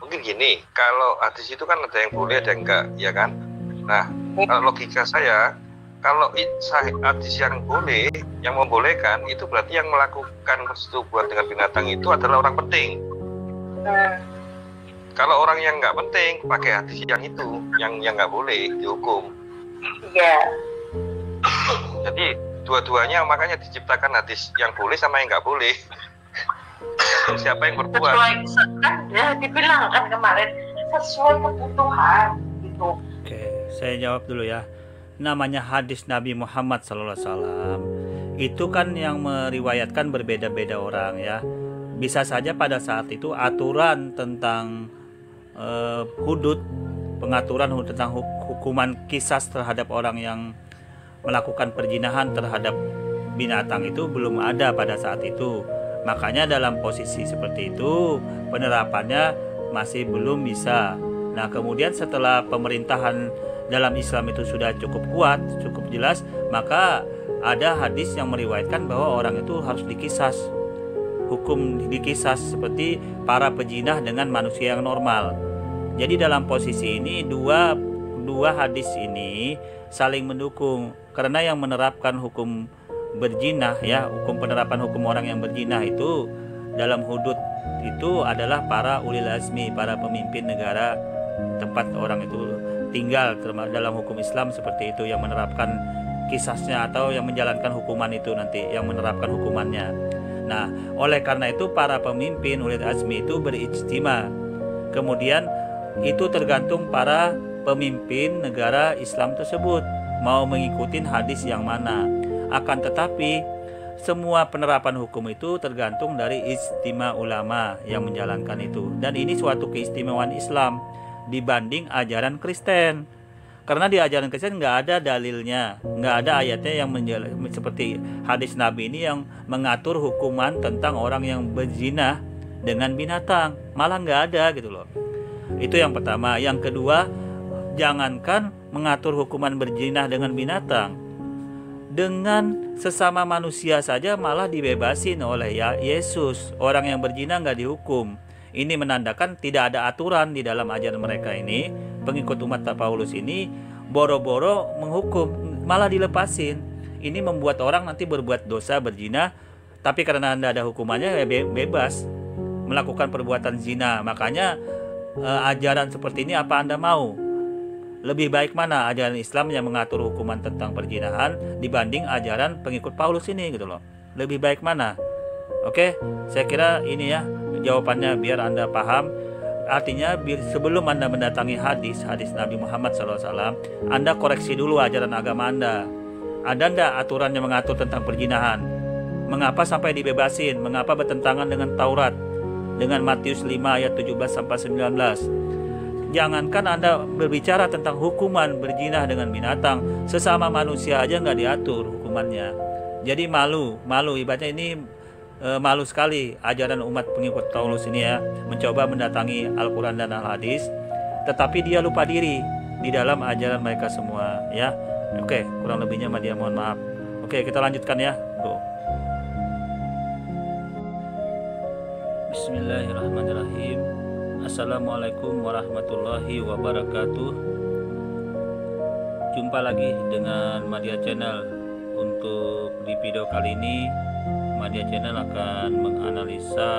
mungkin gini, kalau hadis itu kan ada yang boleh ada yang enggak, ya kan? Nah, kalau logika saya, kalau hadis yang boleh, yang membolehkan, itu berarti yang melakukan persetubuhan dengan binatang itu adalah orang penting. Kalau orang yang nggak penting, pakai hadis yang itu, yang nggak boleh dihukum. Iya. Jadi dua-duanya makanya diciptakan hadis yang boleh sama yang nggak boleh. Siapa yang berbuat? Sesuai kan ya dibilang kan kemarin sesuai kebutuhan gitu. Oke, saya jawab dulu ya. Namanya hadis Nabi Muhammad SAW itu kan yang meriwayatkan berbeda-beda orang ya. Bisa saja pada saat itu aturan tentang hudud, pengaturan tentang hukuman kisas terhadap orang yang melakukan perzinahan terhadap binatang itu belum ada pada saat itu. Makanya dalam posisi seperti itu penerapannya masih belum bisa. Nah, kemudian setelah pemerintahan dalam Islam itu sudah cukup kuat, cukup jelas, maka ada hadis yang meriwayatkan bahwa orang itu harus dikisas. Hukum dikisas seperti para pejinah dengan manusia yang normal. Jadi dalam posisi ini dua hadis ini saling mendukung, karena yang menerapkan hukum berzina ya, penerapan hukum orang yang berzina itu dalam hudud itu adalah para ulil azmi, para pemimpin negara tempat orang itu tinggal dalam hukum Islam seperti itu, yang menerapkan kisasnya atau yang menjalankan hukuman itu nanti yang menerapkan hukumannya. Nah, oleh karena itu para pemimpin ulil azmi itu berijtima. Kemudian itu tergantung para pemimpin negara Islam tersebut mau mengikuti hadis yang mana. Akan tetapi semua penerapan hukum itu tergantung dari ijtima ulama yang menjalankan itu. Dan ini suatu keistimewaan Islam dibanding ajaran Kristen. Karena di ajaran Kristen nggak ada dalilnya, nggak ada ayatnya yang seperti hadis Nabi ini yang mengatur hukuman tentang orang yang berzina dengan binatang, malah nggak ada gitu loh. Itu yang pertama. Yang kedua, jangankan mengatur hukuman berzina dengan binatang, dengan sesama manusia saja malah dibebasin oleh Yesus. Orang yang berzina nggak dihukum. Ini menandakan tidak ada aturan di dalam ajaran mereka ini. Pengikut umat Paulus ini boro-boro menghukum, malah dilepasin. Ini membuat orang nanti berbuat dosa berzina, tapi karena Anda ada hukumannya ya bebas melakukan perbuatan zina. Makanya ajaran seperti ini apa Anda mau? Lebih baik mana ajaran Islam yang mengatur hukuman tentang perzinahan dibanding ajaran pengikut Paulus ini gitu loh. Lebih baik mana? Oke, saya kira ini ya jawabannya biar Anda paham. Artinya sebelum Anda mendatangi hadis Nabi Muhammad SAW, Anda koreksi dulu ajaran agama Anda. Ada enggak aturan yang mengatur tentang perzinahan? Mengapa sampai dibebasin? Mengapa bertentangan dengan Taurat? Dengan Matius 5 ayat 17-19. Jangankan Anda berbicara tentang hukuman berzina dengan binatang, sesama manusia aja nggak diatur hukumannya. Jadi malu ibaratnya ini malu sekali ajaran umat pengikut Paulus ini ya, mencoba mendatangi Al-Quran dan Al-Hadis, tetapi dia lupa diri di dalam ajaran mereka semua ya. Oke, kurang lebihnya dia mohon maaf. Oke, kita lanjutkan ya. Go. Bismillahirrahmanirrahim. Assalamualaikum warahmatullahi wabarakatuh. Jumpa lagi dengan Madya Channel. Untuk di video kali ini Madya Channel akan menganalisa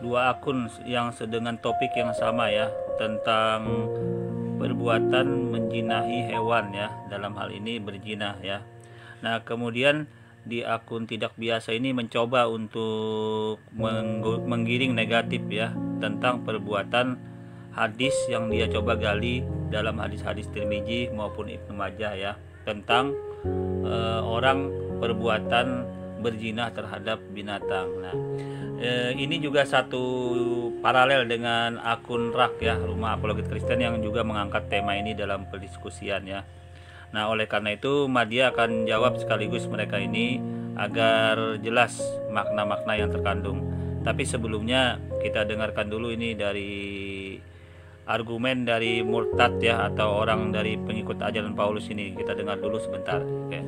dua akun yang dengan topik yang sama ya, tentang perbuatan menjinahi hewan ya, dalam hal ini berzina ya. Nah, kemudian di akun tidak biasa ini mencoba untuk menggiring negatif ya tentang perbuatan hadis yang dia coba gali dalam hadis-hadis Tirmizi maupun Ibnu Majah ya, tentang orang perbuatan berzina terhadap binatang. Nah, ini juga satu paralel dengan akun RAK ya, Rumah Apologet Kristen, yang juga mengangkat tema ini dalam pendiskusian ya. Nah, oleh karena itu Madya akan jawab sekaligus mereka ini agar jelas makna-makna yang terkandung. Tapi sebelumnya kita dengarkan dulu ini dari argumen dari murtad ya, atau orang dari pengikut ajaran Paulus ini. Kita dengar dulu sebentar. Oke.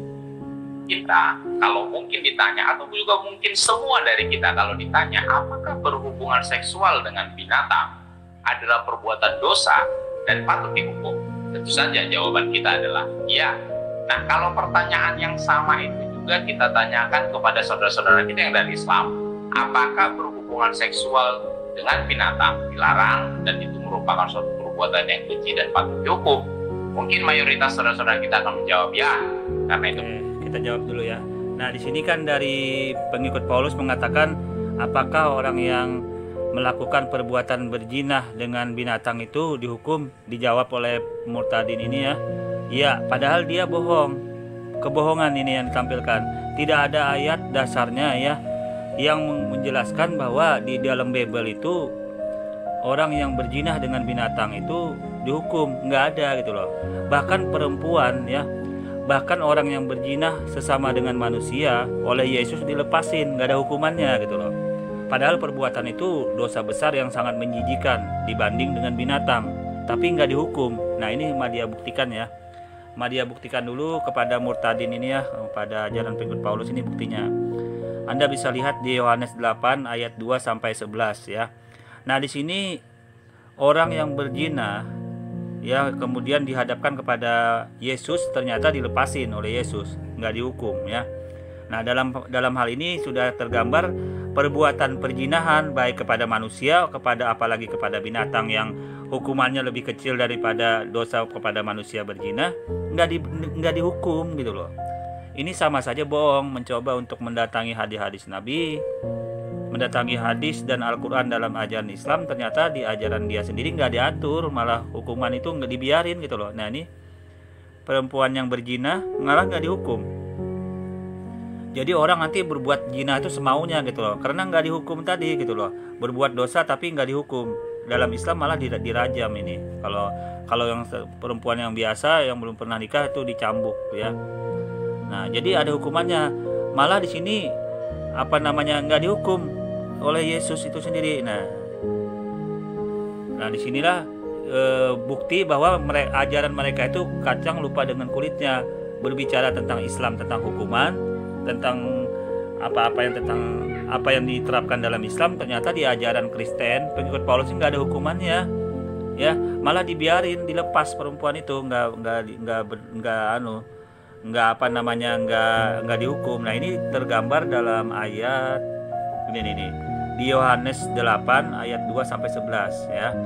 Kita kalau mungkin ditanya, atau juga mungkin semua dari kita kalau ditanya apakah berhubungan seksual dengan binatang adalah perbuatan dosa dan patut dihukum? Tentu saja jawaban kita adalah iya. Nah, kalau pertanyaan yang sama itu juga kita tanyakan kepada saudara-saudara kita yang dari Islam, apakah berhubungan seksual dengan binatang dilarang dan itu merupakan suatu perbuatan yang keji dan patut dihukum? Mungkin mayoritas saudara-saudara kita akan menjawab ya. Karena itu kita jawab dulu ya. Nah, di sini kan dari pengikut Paulus mengatakan apakah orang yang melakukan perbuatan berzina dengan binatang itu dihukum? Dijawab oleh murtadin ini ya. Iya, padahal dia bohong. Kebohongan ini yang ditampilkan. Tidak ada ayat dasarnya ya yang menjelaskan bahwa di dalam Bible itu orang yang berzina dengan binatang itu dihukum. Nggak ada gitu loh. Bahkan perempuan ya, bahkan orang yang berzina sesama dengan manusia oleh Yesus dilepasin, nggak ada hukumannya gitu loh. Padahal perbuatan itu dosa besar yang sangat menjijikan dibanding dengan binatang, tapi nggak dihukum. Nah, ini Madia buktikan ya. Madia buktikan dulu kepada murtadin ini ya, pada ajaran pengikut Paulus ini buktinya. Anda bisa lihat di Yohanes 8 ayat 2 sampai 11 ya. Nah, di sini orang yang berzina ya kemudian dihadapkan kepada Yesus, ternyata dilepasin oleh Yesus, nggak dihukum ya. Nah, dalam hal ini sudah tergambar perbuatan perzinahan baik kepada manusia, apalagi kepada binatang yang hukumannya lebih kecil daripada dosa kepada manusia berzina, nggak dihukum gitu loh. Ini sama saja bohong, mencoba untuk mendatangi hadis-hadis Nabi, mendatangi hadis dan Al-Quran dalam ajaran Islam, ternyata di ajaran dia sendiri nggak diatur, malah hukuman itu nggak dibiarin gitu loh. Nah, ini perempuan yang berzina malah nggak dihukum. Jadi orang nanti berbuat zina itu semaunya gitu loh, karena nggak dihukum tadi gitu loh. Berbuat dosa tapi nggak dihukum. Dalam Islam malah dirajam ini. Kalau yang perempuan yang biasa yang belum pernah nikah itu dicambuk ya. Nah, jadi ada hukumannya. Malah di sini nggak dihukum oleh Yesus itu sendiri. Nah disinilah bukti bahwa ajaran mereka itu kacang lupa dengan kulitnya. Berbicara tentang Islam, tentang hukuman, tentang apa yang diterapkan dalam Islam, ternyata di ajaran Kristen pengikut Paulus nggak ada hukumannya ya, malah dibiarin, dilepas perempuan itu, nggak dihukum. Nah, ini tergambar dalam ayat ini di Yohanes 8 ayat 2 sampai 11 ya.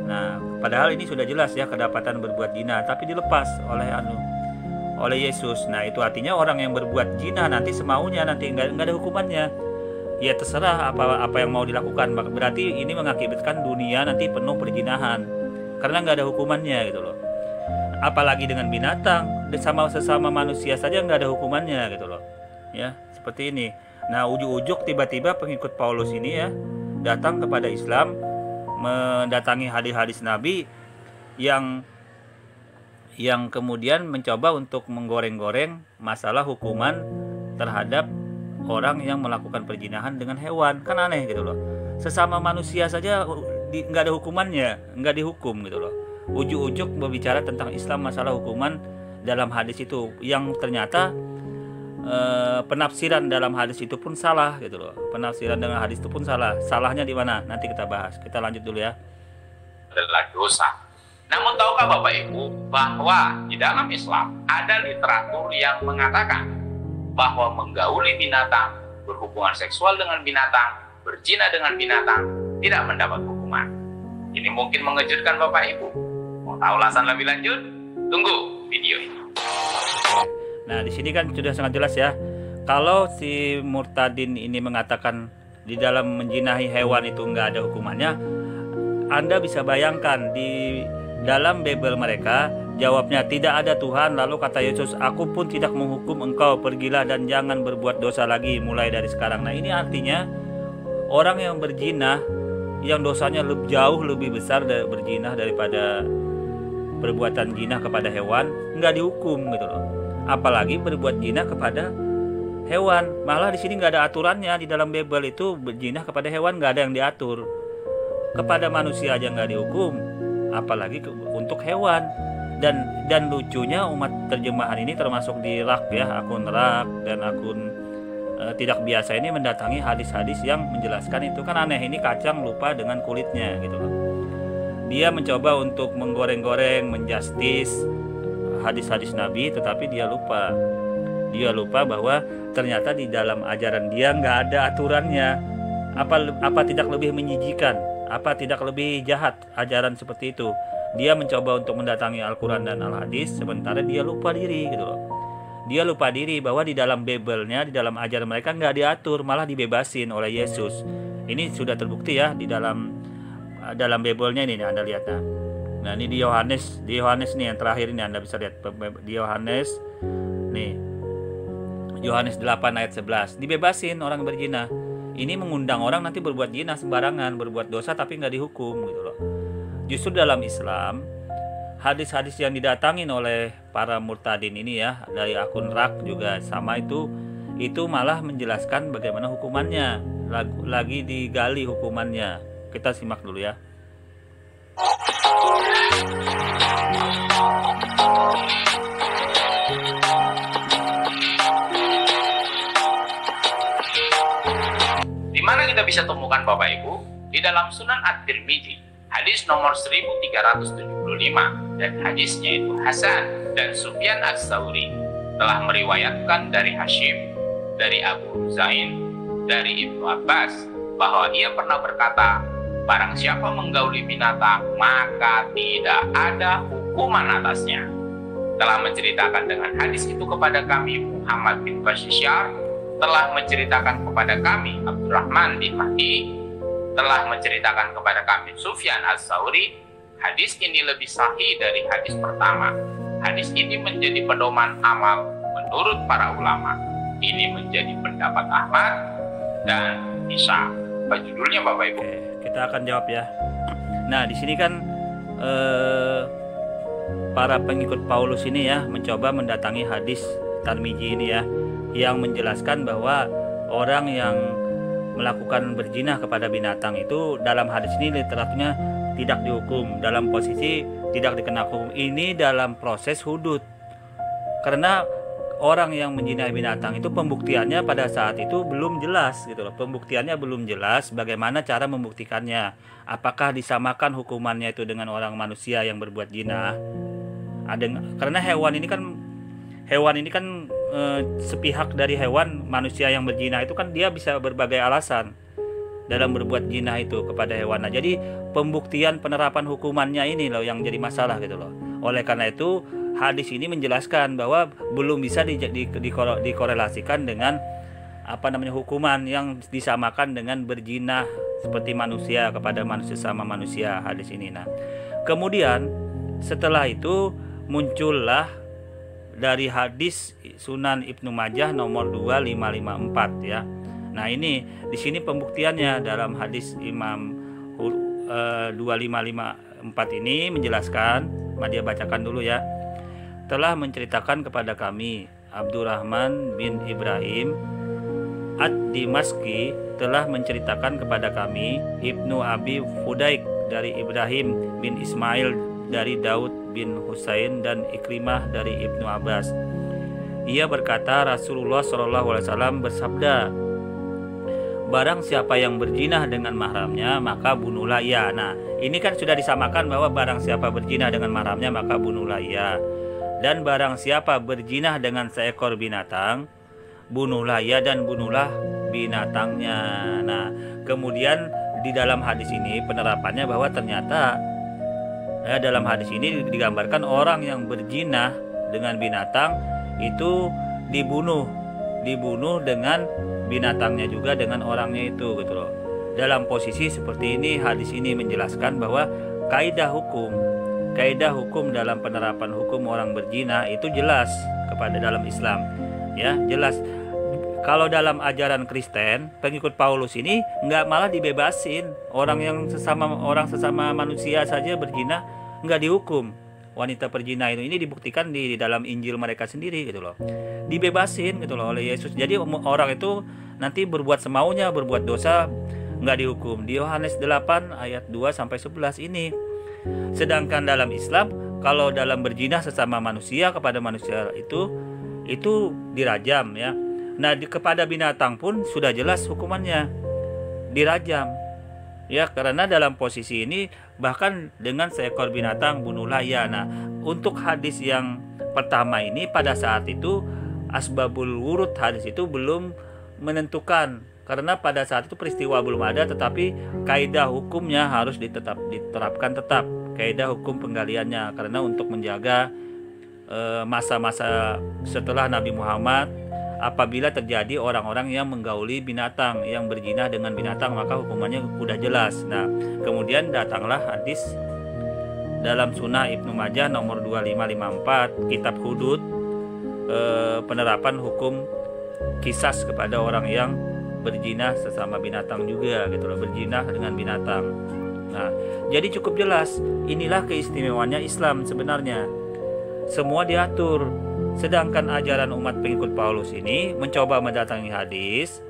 Nah, padahal ini sudah jelas ya kedapatan berbuat zina, tapi dilepas oleh Yesus. Nah, itu artinya orang yang berbuat zina nanti semaunya, nanti nggak ada hukumannya. Ya terserah apa yang mau dilakukan. Berarti ini mengakibatkan dunia nanti penuh perzinahan karena nggak ada hukumannya gitu loh. Apalagi dengan binatang, sesama manusia saja nggak ada hukumannya gitu loh. Ya, seperti ini. Nah, ujuk-ujuk tiba-tiba pengikut Paulus ini ya datang kepada Islam, mendatangi hadis-hadis Nabi yang kemudian mencoba untuk menggoreng-goreng masalah hukuman terhadap orang yang melakukan perzinahan dengan hewan. Kan aneh gitu loh. Sesama manusia saja nggak ada hukumannya, nggak dihukum gitu loh. Ujuk-ujuk berbicara tentang Islam, masalah hukuman dalam hadis itu yang ternyata penafsiran dalam hadis itu pun salah gitu loh. Penafsiran dengan hadis itu pun salah. Salahnya di mana? Nanti kita bahas. Kita lanjut dulu ya. Adalah dosa. Namun tahukah Bapak Ibu bahwa di dalam Islam ada literatur yang mengatakan bahwa menggauli binatang, berhubungan seksual dengan binatang, berzina dengan binatang tidak mendapat hukuman. Ini mungkin mengejutkan Bapak Ibu. Mau tahu alasan lebih lanjut? Tunggu video ini. Nah, di sini kan sudah sangat jelas ya. Kalau si murtadin ini mengatakan di dalam menjinahi hewan itu nggak ada hukumannya, Anda bisa bayangkan di dalam Bible mereka jawabnya tidak ada Tuhan. Lalu kata Yesus, aku pun tidak menghukum engkau, pergilah dan jangan berbuat dosa lagi mulai dari sekarang. Nah, ini artinya orang yang berzina, yang dosanya jauh lebih besar berzina daripada perbuatan zina kepada hewan, nggak dihukum gitu loh. Apalagi berbuat zina kepada hewan. Malah di sini nggak ada aturannya. Di dalam Bible itu berzina kepada hewan nggak ada yang diatur. Kepada manusia aja nggak dihukum, apalagi untuk hewan. Dan lucunya umat terjemahan ini termasuk di rak ya, akun rak dan akun tidak biasa ini mendatangi hadis-hadis yang menjelaskan itu. Kan aneh, ini kacang lupa dengan kulitnya gitu loh. dia mencoba untuk menggoreng-goreng, menjustis hadis-hadis Nabi, tetapi dia lupa bahwa ternyata di dalam ajaran dia nggak ada aturannya. Apa tidak lebih menjijikan, apa tidak lebih jahat ajaran seperti itu? Dia mencoba untuk mendatangi Al-Quran dan Al-Hadis, sementara dia lupa diri gitu loh. Dia lupa diri bahwa di dalam Bible-nya, di dalam ajaran mereka nggak diatur, malah dibebasin oleh Yesus. Ini sudah terbukti ya di dalam Bible-nya ini Anda lihat. Nah ini di Yohanes nih yang terakhir ini Anda bisa lihat di Yohanes nih. Yohanes 8 ayat 11, dibebasin orang berzina. Ini mengundang orang nanti berbuat zina sembarangan, berbuat dosa tapi nggak dihukum gitu loh. Justru dalam Islam, hadis-hadis yang didatangin oleh para murtadin ini ya, dari akun rak juga sama itu malah menjelaskan bagaimana hukumannya, lagi digali hukumannya. Kita simak dulu ya. Di mana kita bisa temukan Bapak Ibu? Di dalam Sunan At-Tirmidzi, hadis nomor 1375, dan hadisnya itu Hasan, dan Sufyan Ats-Tsauri telah meriwayatkan dari Hashim, dari Abu Zain, dari Ibnu Abbas, bahwa ia pernah berkata, barang siapa menggauli binatang, maka tidak ada hukuman atasnya. Telah menceritakan dengan hadis itu kepada kami Muhammad bin Bashar, telah menceritakan kepada kami Abdurrahman bin Mahdi, telah menceritakan kepada kami Sufyan Ats-Tsauri. Hadis ini lebih sahih dari hadis pertama. Hadis ini menjadi pedoman amal menurut para ulama. Ini menjadi pendapat Ahmad dan Isa. Apa judulnya Bapak Ibu? Oke, kita akan jawab ya. Nah di sini kan para pengikut Paulus ini ya mencoba mendatangi hadis Tirmidzi ini ya, yang menjelaskan bahwa orang yang melakukan berzina kepada binatang itu dalam hadis ini literaturnya tidak dihukum, dalam posisi tidak dikena hukum. Ini dalam proses hudud, karena orang yang menzinai binatang itu pembuktiannya pada saat itu belum jelas gitu loh. Pembuktiannya belum jelas, bagaimana cara membuktikannya, apakah disamakan hukumannya itu dengan orang manusia yang berbuat zina. Karena hewan ini kan sepihak dari hewan. Manusia yang berzina itu kan dia bisa berbagai alasan dalam berbuat zina itu kepada hewan. Nah, jadi pembuktian penerapan hukumannya ini loh yang jadi masalah gitu loh. Oleh karena itu hadis ini menjelaskan bahwa belum bisa dikorelasikan dengan hukuman yang disamakan dengan berzina seperti manusia kepada manusia sama manusia, hadis ini. Nah, kemudian setelah itu muncullah dari hadis Sunan Ibnu Majah nomor 2554 ya. Nah, ini di sini pembuktiannya dalam hadis Imam 2554 ini menjelaskan, dia bacakan dulu ya. Telah menceritakan kepada kami Abdurrahman bin Ibrahim Ad-Dimaski, telah menceritakan kepada kami Ibnu Abi Fudaik dari Ibrahim bin Ismail dari Daud bin Husain dan Ikrimah dari Ibnu Abbas. Ia berkata, Rasulullah SAW bersabda, barang siapa yang berzina dengan mahramnya maka bunuhlah ia. Nah, ini kan sudah disamakan bahwa barang siapa berzina dengan mahramnya maka bunuhlah ia. Dan barang siapa berzina dengan seekor binatang, bunuhlah ia dan bunuhlah binatangnya. Nah, kemudian di dalam hadis ini penerapannya bahwa ternyata dalam hadis ini digambarkan orang yang berzina dengan binatang itu dibunuh dengan binatangnya juga, dengan orangnya itu gitu loh. Dalam posisi seperti ini hadis ini menjelaskan bahwa kaidah hukum dalam penerapan hukum orang berzina itu jelas kepada dalam Islam ya, jelas. Kalau dalam ajaran Kristen pengikut Paulus ini nggak, malah dibebasin. Orang yang sesama manusia saja berzina nggak dihukum. Wanita perzina ini dibuktikan di dalam Injil mereka sendiri gitu loh, dibebasin gitu loh oleh Yesus. Jadi orang itu nanti berbuat semaunya, berbuat dosa nggak dihukum. Di Yohanes 8 ayat 2-11 ini. Sedangkan dalam Islam kalau dalam berzina sesama manusia kepada manusia itu dirajam ya. Nah, kepada binatang pun sudah jelas hukumannya, dirajam ya, karena dalam posisi ini bahkan dengan seekor binatang bunuhlah ia. Nah, untuk hadis yang pertama ini pada saat itu asbabul wurud hadis itu belum menentukan, karena pada saat itu peristiwa belum ada, tetapi kaidah hukumnya harus diterapkan tetap, kaidah hukum penggaliannya, karena untuk menjaga masa-masa setelah Nabi Muhammad, apabila terjadi orang-orang yang menggauli binatang, yang berzina dengan binatang, maka hukumannya sudah jelas. Nah, kemudian datanglah hadis dalam Sunnah Ibnu Majah nomor 2554, kitab hudud, penerapan hukum kisas kepada orang yang berzina sesama binatang juga gitu loh, berzina dengan binatang. Nah, jadi cukup jelas, inilah keistimewaannya Islam sebenarnya. Semua diatur. Sedangkan ajaran umat pengikut Paulus ini mencoba mendatangi hadis,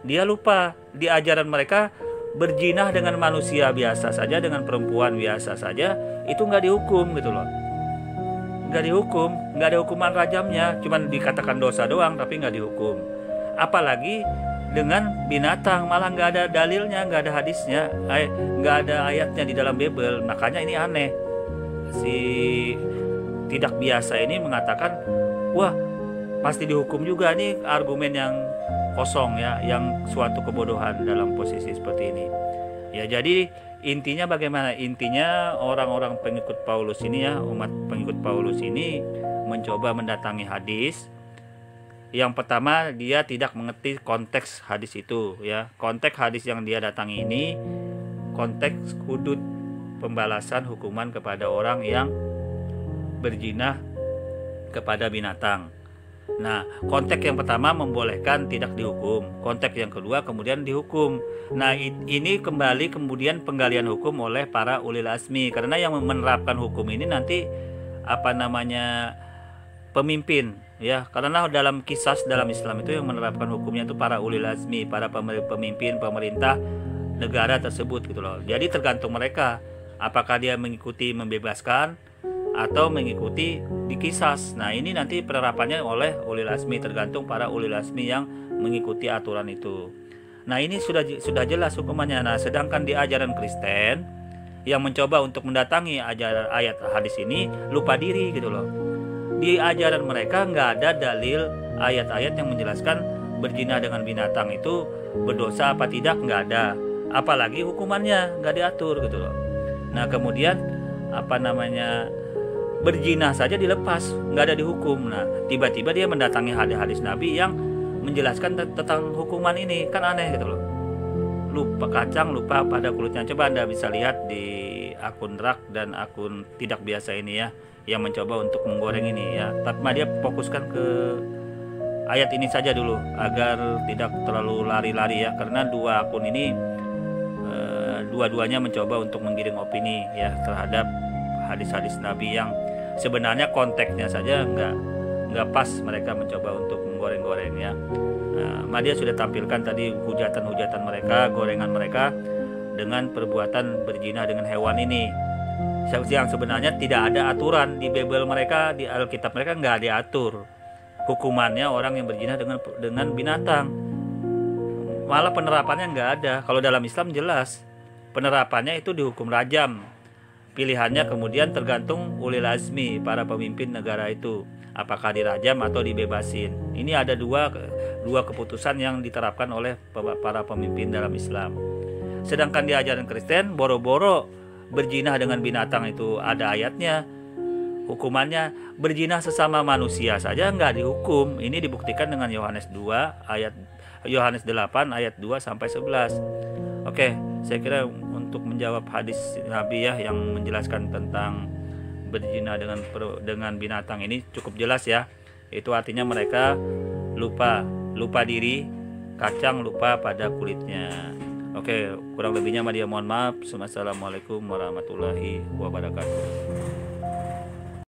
dia lupa di ajaran mereka berzina dengan manusia biasa saja, dengan perempuan biasa saja, itu nggak dihukum gitu loh. Nggak dihukum, nggak ada hukuman rajamnya, cuman dikatakan dosa doang tapi nggak dihukum. Apalagi dengan binatang, malah nggak ada dalilnya, nggak ada hadisnya, nggak ada ayatnya di dalam Bible. Makanya ini aneh. Si tidak biasa ini mengatakan, wah pasti dihukum juga. Nih argumen yang kosong ya, yang suatu kebodohan dalam posisi seperti ini. Ya, jadi intinya bagaimana? Intinya orang-orang pengikut Paulus ini ya, umat pengikut Paulus ini mencoba mendatangi hadis. Yang pertama, dia tidak mengerti konteks hadis itu ya. Konteks hadis yang dia datangi ini konteks hudud pembalasan hukuman kepada orang yang berzina kepada binatang. Nah, konteks yang pertama membolehkan tidak dihukum. Konteks yang kedua kemudian dihukum. Nah, ini kembali kemudian penggalian hukum oleh para ulil azmi, karena yang menerapkan hukum ini nanti pemimpin ya. Karena dalam kisas dalam Islam itu yang menerapkan hukumnya itu para ulil azmi, para pemimpin pemerintah negara tersebut gitu loh. Jadi tergantung mereka apakah dia mengikuti membebaskan atau mengikuti dikisas. Nah, ini nanti penerapannya oleh ulil azmi, tergantung para ulil azmi yang mengikuti aturan itu. Nah, ini sudah jelas hukumannya. Nah, sedangkan di ajaran Kristen yang mencoba untuk mendatangi ajaran ayat hadis ini lupa diri gitu loh. Di ajaran mereka nggak ada dalil ayat-ayat yang menjelaskan berzina dengan binatang itu berdosa apa tidak, nggak ada. Apalagi hukumannya nggak diatur gitu loh. Nah, kemudian berzina saja dilepas, nggak ada dihukum. Nah, tiba-tiba dia mendatangi hadis-hadis Nabi yang menjelaskan tentang hukuman ini, kan aneh gitu loh. Lupa kacang, lupa pada kulitnya. Coba Anda bisa lihat di akun Rak dan akun tidak biasa ini ya, yang mencoba untuk menggoreng ini ya. Tapi dia fokuskan ke ayat ini saja dulu agar tidak terlalu lari-lari ya, karena dua akun ini dua-duanya mencoba untuk menggiring opini ya terhadap hadis-hadis Nabi yang sebenarnya konteksnya saja nggak pas, mereka mencoba untuk menggoreng-goreng ya. Dia sudah tampilkan tadi hujatan-hujatan mereka, gorengan mereka dengan perbuatan berzina dengan hewan ini, yang sebenarnya tidak ada aturan di Bible mereka, di Alkitab mereka nggak diatur hukumannya orang yang berzina dengan binatang. Malah penerapannya nggak ada. Kalau dalam Islam jelas penerapannya itu dihukum rajam. Pilihannya kemudian tergantung ulil azmi, para pemimpin negara itu, apakah dirajam atau dibebasin. Ini ada dua keputusan yang diterapkan oleh para pemimpin dalam Islam. Sedangkan di ajaran Kristen, boro-boro berzina dengan binatang itu ada ayatnya, hukumannya berzina sesama manusia saja nggak dihukum. Ini dibuktikan dengan Yohanes 8 ayat 2 sampai 11. Oke, saya kira untuk menjawab hadis Nabi ya yang menjelaskan tentang berzina dengan binatang ini cukup jelas ya. Itu artinya mereka lupa diri, kacang lupa pada kulitnya. Oke, kurang lebihnya dia mohon maaf. Wassalamualaikum warahmatullahi wabarakatuh.